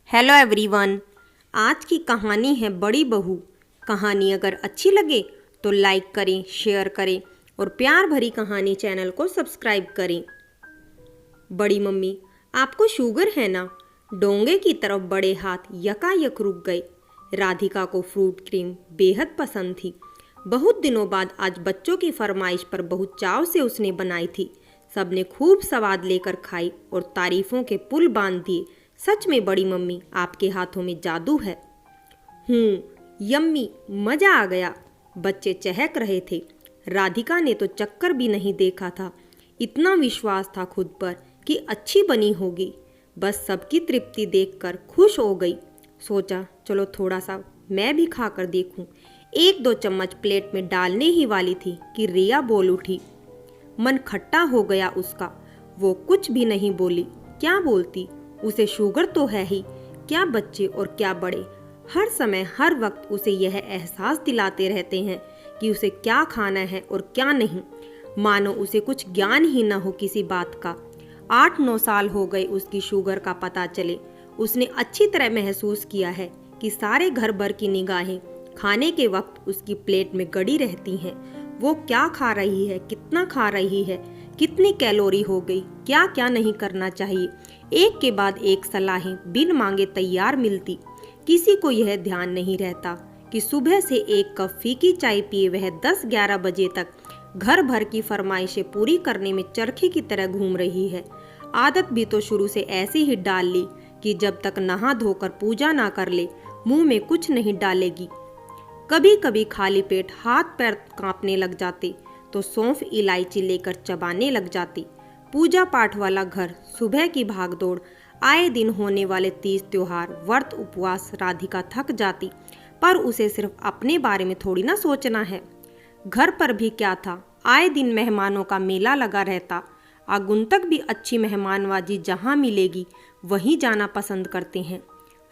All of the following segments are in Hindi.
Hello everyone. आज की कहानी है बड़ी बहू। कहानी अगर अच्छी लगे तो लाइक करें, शेयर करें और प्यार भरी कहानी चैनल को सब्सक्राइब करें। बड़ी मम्मी, आपको शुगर है ना? डोंगे की तरफ बड़े हाथ यकायक रुक गए। राधिका को फ्रूट क्रीम बेहद पसंद थी। बहुत दिनों बाद आज बच्चों की फरमाइश पर बहुत चाव से उसने बनाई थी। सबने खूब स्वाद लेकर खाई और तारीफों के पुल बांध दिए। सच में बड़ी मम्मी, आपके हाथों में जादू है। यम्मी, मजा आ गया। बच्चे चहक रहे थे। राधिका ने तो चक्कर भी नहीं देखा था। इतना विश्वास था खुद पर कि अच्छी बनी होगी। बस सबकी तृप्ति देखकर खुश हो गई। सोचा चलो थोड़ा सा मैं भी खाकर देखूं। एक दो चम्मच प्लेट में डालने ही वाली थी कि रिया बोल उठी। मन खट्टा हो गया उसका। वो कुछ भी नहीं बोली। क्या बोलती? उसे शुगर तो है ही। क्या बच्चे और क्या बड़े हर समय हर वक्त उसे यह एहसास दिलाते रहते हैं कि उसे क्या खाना है और क्या नहीं। मानो उसे कुछ ज्ञान ही न हो किसी बात का। 8-9 साल हो गए उसकी शुगर का पता चले। उसने अच्छी तरह महसूस किया है कि सारे घर भर की निगाहें खाने के वक्त उसकी प्लेट में गड़ी रहती हैं। वो क्या खा रही है, कितना खा रही है, कितनी कैलोरी हो गई, क्या क्या नहीं करना चाहिए। एक के बाद एक सलाहें बिन मांगे तैयार मिलती। किसी को यह ध्यान नहीं रहता कि सुबह से एक कप फीकी चाय पिए वह 10-11 बजे तक घर भर की फरमाइशें पूरी करने में चरखे की तरह घूम रही है। आदत भी तो शुरू से ऐसी ही डाल ली कि जब तक नहा धोकर पूजा ना कर ले मुंह में कुछ नहीं डालेगी। कभी कभी खाली पेट हाथ पैर कांपने लग जाते तो सौंफ इलायची लेकर चबाने लग जाती। पूजा पाठ वाला घर, सुबह की भागदौड़, आए दिन होने वाले तीज त्योहार, व्रत उपवास, राधिका थक जाती। पर उसे सिर्फ अपने बारे में थोड़ी ना सोचना है। घर पर भी क्या था, आए दिन मेहमानों का मेला लगा रहता। आगुंतक भी अच्छी मेहमानवाजी जहाँ मिलेगी वहीं जाना पसंद करते हैं।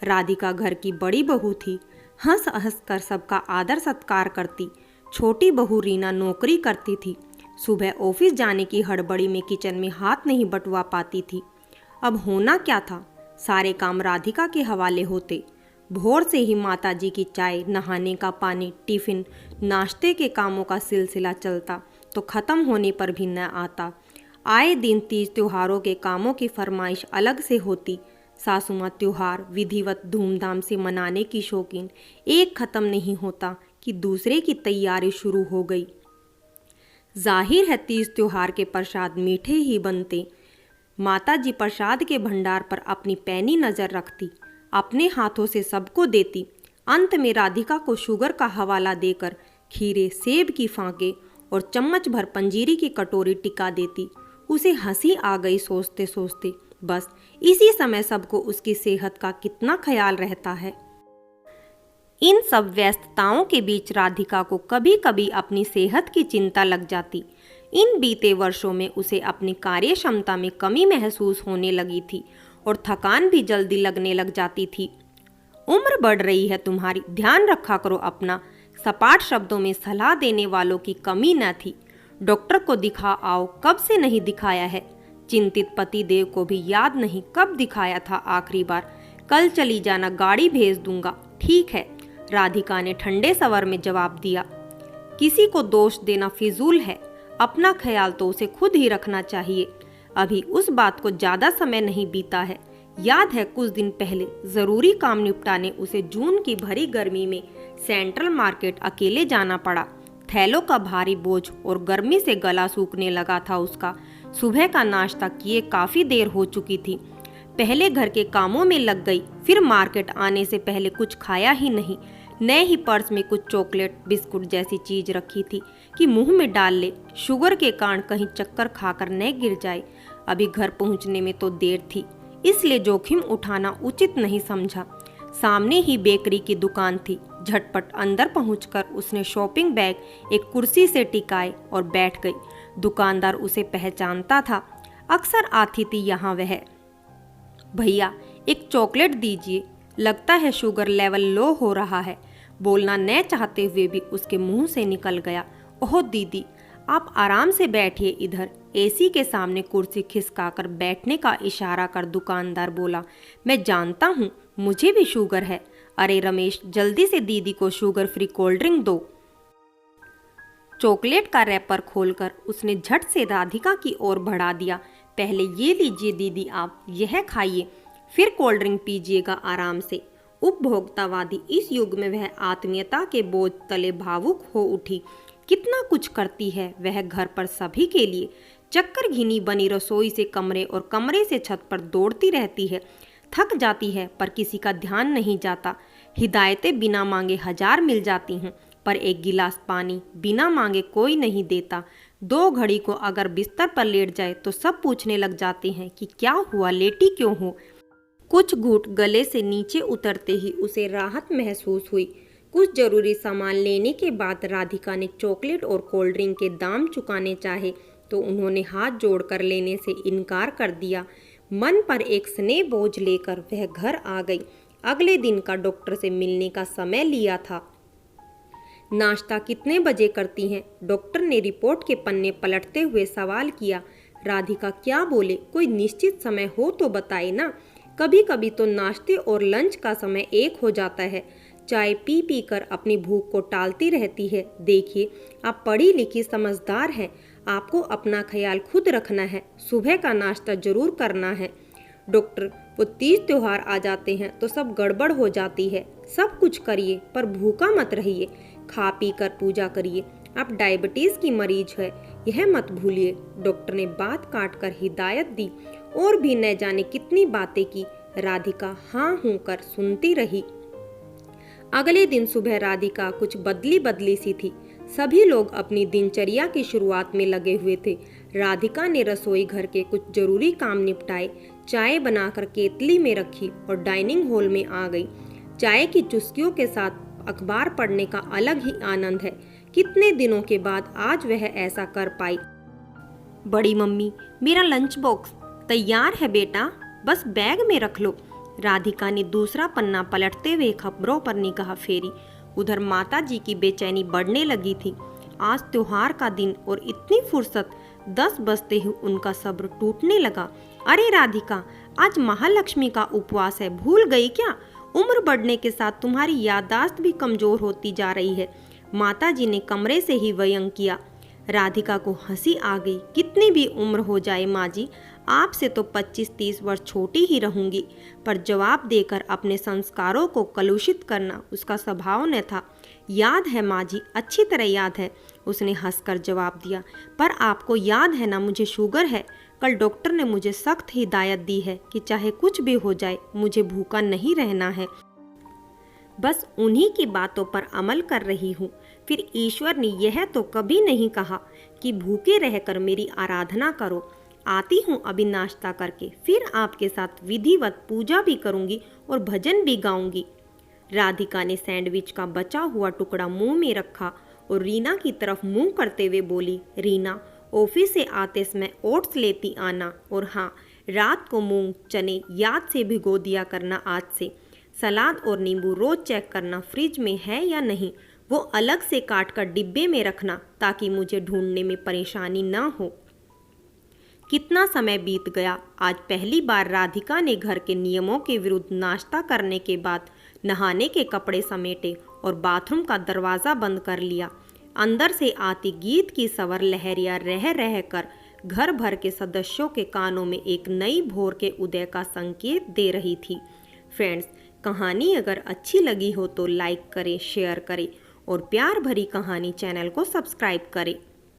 राधिका घर की बड़ी बहू थी। हंस हंस कर सबका आदर सत्कार करती। छोटी बहू रीना नौकरी करती थी। सुबह ऑफिस जाने की हड़बड़ी में किचन में हाथ नहीं बटवा पाती थी। अब होना क्या था, सारे काम राधिका के हवाले होते। भोर से ही माताजी की चाय, नहाने का पानी, टिफिन, नाश्ते के कामों का सिलसिला चलता तो खत्म होने पर भी न आता। आए दिन तीज त्योहारों के कामों की फरमाइश अलग से होती। सासू माँ त्योहार विधिवत धूमधाम से मनाने की शौकीन। एक खत्म नहीं होता कि दूसरे की तैयारी शुरू हो गई। जाहिर है तीज त्योहार के प्रसाद मीठे ही बनते। माताजी प्रसाद के भंडार पर अपनी पैनी नजर रखती, अपने हाथों से सबको देती। अंत में राधिका को शुगर का हवाला देकर खीरे, सेब की फांके और चम्मच भर पंजीरी की कटोरी टिका देती। उसे हंसी आ गई सोचते सोचते। बस इसी समय सबको उसकी सेहत का कितना ख्याल रहता है। इन सब व्यस्तताओं के बीच राधिका को कभी कभी अपनी सेहत की चिंता लग जाती। इन बीते वर्षों में उसे अपनी कार्य क्षमता में कमी महसूस होने लगी थी और थकान भी जल्दी लगने लग जाती थी। उम्र बढ़ रही है तुम्हारी, ध्यान रखा करो अपना। सपाट शब्दों में सलाह देने वालों की कमी न थी। डॉक्टर को दिखा आओ, कब से नहीं दिखाया है। चिंतित पति देव को भी याद नहीं कब दिखाया था आखिरी बार। कल चली जाना, गाड़ी भेज दूंगा। ठीक है, राधिका ने ठंडे स्वर में जवाब दिया। किसी को दोष देना फिजूल है। अपना ख्याल तो उसे खुद ही रखना चाहिए। अभी उस बात को ज्यादा समय नहीं बीता है। याद है कुछ दिन पहले जरूरी काम निपटाने उसे जून की भरी गर्मी में सेंट्रल मार्केट अकेले जाना पड़ा। थैलों का भारी बोझ और गर्मी से गला सूखने लगा था उसका। सुबह का नाश्ता किए काफी देर हो चुकी थी। पहले घर के कामों में लग गई, फिर मार्केट आने से पहले कुछ खाया ही नहीं। नए ही पर्स में कुछ चॉकलेट, बिस्कुट जैसी चीज रखी थी कि मुंह में डाल ले, शुगर के कारण कहीं चक्कर खाकर न गिर जाए। अभी घर पहुंचने में तो देर थी, इसलिए जोखिम उठाना उचित नहीं समझा। सामने ही बेकरी की दुकान थी। झटपट अंदर पहुंचकर उसने शॉपिंग बैग एक कुर्सी से टिकाए और बैठ गई। दुकानदार उसे पहचानता था, अक्सर आती थी यहाँ वह। भैया, एक चॉकलेट दीजिए, लगता है शुगर लेवल लो हो रहा है। बोलना न चाहते हुए भी उसके मुंह से निकल गया। ओह दीदी, आप आराम से बैठिए इधर। एसी के सामने कुर्सी खिसकाकर बैठने का इशारा कर दुकानदार बोला। मैं जानता हूँ मुझे भी शुगर है। अरे रमेश, जल्दी से दीदी को शुगर फ्री कोल्ड ड्रिंक दो। चॉकलेट का रैपर खोलकर उसने झट से राधिका की ओर बढ़ा दिया। पहले ये लीजिए दीदी, आप यह खाइए, फिर कोल्ड ड्रिंक पीजिएगा आराम से। उपभोक्तावादी इस युग में वह आत्मीयता के बोझ तले भावुक हो उठी। कितना कुछ करती है वह घर पर सभी के लिए। चक्कर घिनी बनी रसोई से कमरे और कमरे से छत पर दौड़ती रहती है। थक जाती है पर किसी का ध्यान नहीं जाता। हिदायतें बिना मांगे 1000 मिल जाती हैं, पर एक गिलास पानी बिना मांगे कोई नहीं देता। 2 घड़ी को अगर बिस्तर पर लेट जाए तो सब पूछने लग जाते हैं कि क्या हुआ, लेटी क्यों हो। कुछ घूंट गले से नीचे उतरते ही उसे राहत महसूस हुई। कुछ जरूरी सामान लेने के बाद राधिका ने चॉकलेट और कोल्ड ड्रिंक के दाम चुकाने चाहे तो उन्होंने हाथ जोड़कर लेने से इनकार कर दिया। मन पर एक स्नेह बोझ लेकर वह घर आ गई। अगले दिन का डॉक्टर से मिलने का समय लिया था। नाश्ता कितने बजे करती हैं? डॉक्टर ने रिपोर्ट के पन्ने पलटते हुए सवाल किया। राधिका क्या बोले, कोई निश्चित समय हो तो बताए ना। कभी कभी तो नाश्ते और लंच का समय एक हो जाता है। चाय पी पी कर अपनी भूख को टालती रहती है। देखिए, आप पढ़ी लिखी समझदार हैं, आपको अपना ख्याल खुद रखना है। सुबह का नाश्ता जरूर करना है। डॉक्टर, वो तीज त्योहार आ जाते हैं तो सब गड़बड़ हो जाती है। सब कुछ करिए पर भूखा मत रहिए। खा पी कर पूजा करिए। आप डायबिटीज की मरीज है, यह मत भूलिए। डॉक्टर ने बात काट कर हिदायत दी और भी न जाने कितनी बातें की। राधिका हाँ हूं कर सुनती रही। अगले दिन सुबह राधिका कुछ बदली बदली सी थी। सभी लोग अपनी दिनचर्या की शुरुआत में लगे हुए थे। राधिका ने रसोई घर के कुछ जरूरी काम निपटाए, चाय बनाकर केतली में रखी और डाइनिंग हॉल में आ गई। चाय की चुस्कियों के साथ अखबार पढ़ने का अलग ही आनंद है। कितने दिनों के बाद आज वह ऐसा कर पाई। बड़ी मम्मी, मेरा लंच बॉक्स तैयार है बेटा, बस बैग में रख लो। राधिका ने दूसरा पन्ना पलटते हुए खबरों पर निगाह फेरी। उधर माता जी की बेचैनी बढ़ने लगी थी। आज त्योहार का दिन और इतनी फुर्सत। 10 बजते ही उनका सब्र टूटने लगा। अरे राधिका, आज महालक्ष्मी का उपवास है, भूल गई क्या? उम्र बढ़ने के साथ तुम्हारी याददाश्त भी कमजोर होती जा रही है। माता जी ने कमरे से ही व्यंग किया। राधिका को हंसी आ गई। कितनी भी उम्र हो जाए माँ जी, आपसे तो 25-30 वर्ष छोटी ही रहूंगी। पर जवाब देकर अपने संस्कारों को कलुषित करना उसका स्वभाव न था। याद है माँ जी, अच्छी तरह याद है, उसने हंसकर जवाब दिया। पर आपको याद है ना, मुझे शुगर है। कल डॉक्टर ने मुझे सख्त हिदायत दी है कि चाहे कुछ भी हो जाए मुझे भूखा नहीं रहना है। बस उन्हीं की बातों पर अमल कर रही हूँ। फिर ईश्वर ने यह तो कभी नहीं कहा कि भूखे रहकर मेरी आराधना करो। आती हूँ अभी नाश्ता करके, फिर आपके साथ विधिवत पूजा भी करूँगी और भजन भी गाऊंगी। राधिका ने सैंडविच का बचा हुआ टुकड़ा मुंह में रखा और रीना की तरफ मुंह करते हुए बोली, रीना, ऑफिस से आते समय ओट्स लेती आना, और हाँ, रात को मूंग चने याद से भिगो दिया करना आज से। सलाद और नींबू रोज चेक करना फ्रिज में है या नहीं, वो अलग से काट कर डिब्बे में रखना ताकि मुझे ढूंढने में परेशानी ना हो। कितना समय बीत गया। आज पहली बार राधिका ने घर के नियमों के विरुद्ध नाश्ता करने के बाद नहाने के कपड़े समेटे और बाथरूम का दरवाज़ा बंद कर लिया। अंदर से आती गीत की सवर लहरियां रह रह कर घर भर के सदस्यों के कानों में एक नई भोर के उदय का संकेत दे रही थी। फ्रेंड्स, कहानी अगर अच्छी लगी हो तो लाइक करें, शेयर करें और प्यार भरी कहानी चैनल को सब्सक्राइब करें।